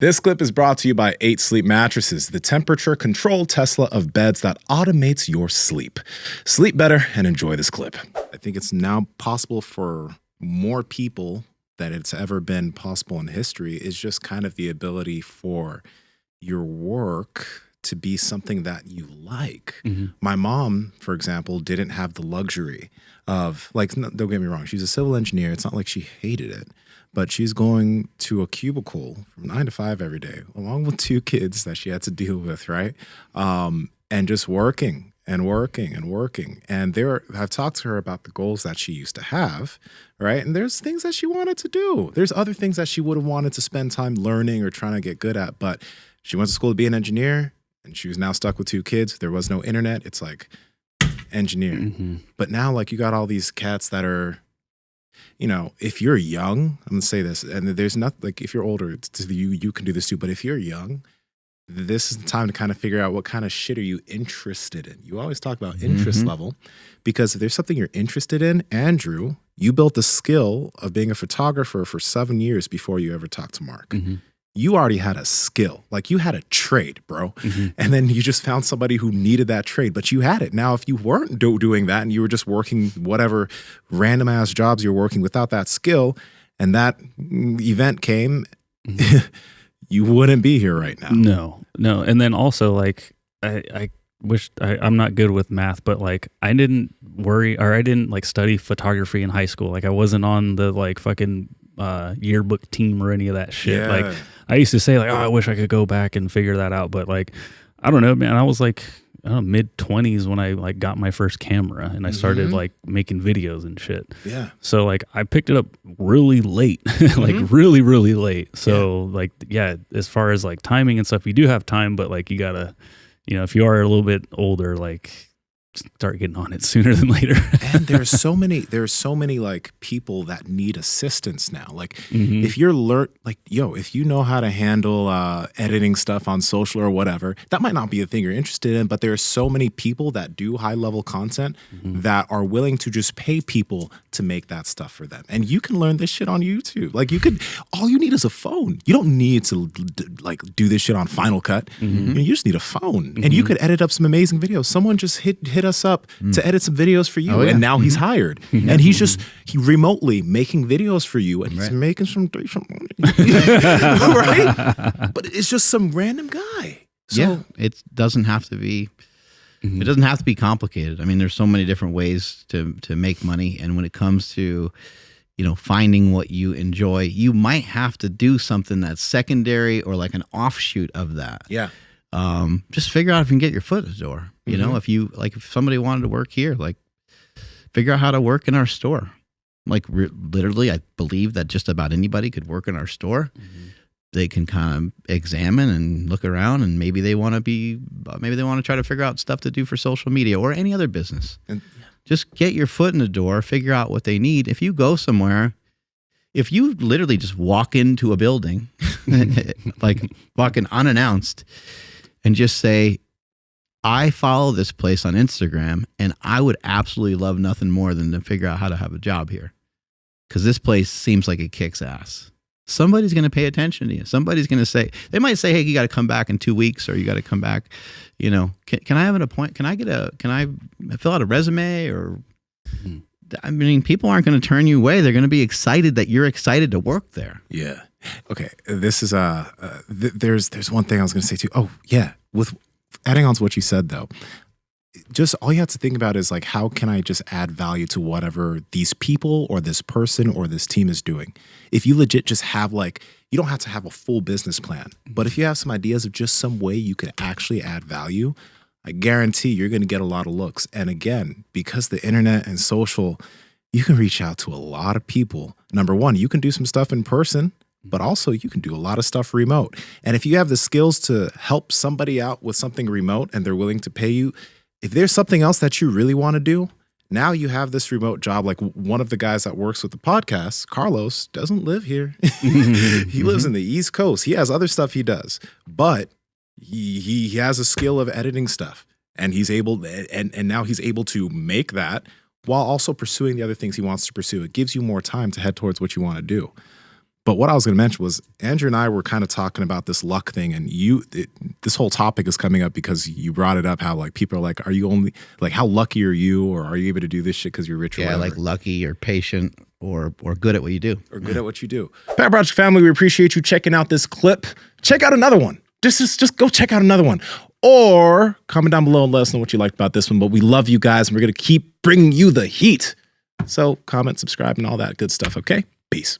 This clip is brought to you by 8 Sleep Mattresses, the temperature-controlled Tesla of beds that automates your sleep. Sleep better and enjoy this clip. I think it's now possible for more people than it's ever been possible in history is just kind of the ability for your work to be something that you like. My mom, for example, didn't have the luxury of, like, don't get me wrong, she's a civil engineer. It's not like she hated it. But she's going to a cubicle from 9 to 5 every day, along with 2 kids that she had to deal with, right? And just working and working and working. And I've talked to her about the goals that she used to have, right? And there's things that she wanted to do. There's other things that she would have wanted to spend time learning or trying to get good at. But she went to school to be an engineer, and she was now stuck with 2 kids. There was no internet. It's like, engineer. But now, like, you got all these cats that are, you know, if you're young, I'm gonna say this, and there's not, like, if you're older, you can do this too, but if you're young, this is the time to kind of figure out what kind of shit are you interested in. You always talk about interest level, because if there's something you're interested in, Andrew, you built the skill of being a photographer for 7 years before you ever talked to Mark. You already had a skill, like you had a trade, bro. And then you just found somebody who needed that trade, but you had it. Now, if you weren't doing that and you were just working whatever random ass jobs you're working without that skill, and that event came, you wouldn't be here right now. No. And then also, like, I wish I'm not good with math, but like I didn't like study photography in high school. Like I wasn't on the like fucking yearbook team or any of that shit. Yeah. Like I used to say like, oh, I wish I could go back and figure that out. But like, I don't know, man. I was like mid-20s when I like got my first camera and I started like making videos and shit. Yeah. So like I picked it up really late, like really, really late. So like, yeah, as far as like timing and stuff, you do have time, but like you gotta, you know, if you are a little bit older, like start getting on it sooner than later. And there's so many like people that need assistance now. Like if you're if you know how to handle editing stuff on social or whatever, that might not be a thing you're interested in, but there are so many people that do high level content that are willing to just pay people to make that stuff for them. And you can learn this shit on YouTube. Like all you need is a phone. You don't need to like do this shit on Final Cut. You just need a phone and you could edit up some amazing videos. Someone just hit us up to edit some videos for you, and now he's hired, and he's remotely making videos for you, and he's making some right? But it's just some random guy. So, it doesn't have to be. It doesn't have to be complicated. I mean, there's so many different ways to make money, and when it comes to, you know, finding what you enjoy, you might have to do something that's secondary or like an offshoot of that. Yeah. Just figure out if you can get your foot in the door. You know, if somebody wanted to work here, like figure out how to work in our store. Like literally, I believe that just about anybody could work in our store. They can kind of examine and look around, and maybe they want to try to figure out stuff to do for social media or any other business. And just get your foot in the door, figure out what they need. If you go somewhere, if you literally just walk into a building, like walk in unannounced, and just say, I follow this place on Instagram, and I would absolutely love nothing more than to figure out how to have a job here, because this place seems like it kicks ass. Somebody's going to pay attention to you. Somebody's going to say, they might say, hey, you got to come back in 2 weeks, or you got to come back, you know, can I have an appointment? Can I fill out a resume? Or, I mean, people aren't going to turn you away. They're going to be excited that you're excited to work there. Yeah. Okay. This is, there's one thing I was going to say too. Oh yeah. With adding on to what you said though, just all you have to think about is like, how can I just add value to whatever these people or this person or this team is doing? If you legit just have like, you don't have to have a full business plan, but if you have some ideas of just some way you could actually add value, I guarantee you're going to get a lot of looks. And again, because the internet and social, you can reach out to a lot of people. Number one, you can do some stuff in person, but also you can do a lot of stuff remote. And if you have the skills to help somebody out with something remote and they're willing to pay you, if there's something else that you really want to do, now you have this remote job. Like one of the guys that works with the podcast, Carlos, doesn't live here. He lives in the East Coast. He has other stuff he does, but he has a skill of editing stuff, and he's able, and now he's able to make that while also pursuing the other things he wants to pursue. It gives you more time to head towards what you want to do. But what I was going to mention was Andrew and I were kind of talking about this luck thing, and this whole topic is coming up because you brought it up. How like people are like, "Are you only like how lucky are you, or are you able to do this shit because you're rich?" Or whatever? like lucky or patient or good at what you do, or good at what you do. Pat Project family, we appreciate you checking out this clip. Check out another one. Just go check out another one, or comment down below and let us know what you liked about this one. But we love you guys, and we're gonna keep bringing you the heat. So comment, subscribe, and all that good stuff. Okay, peace.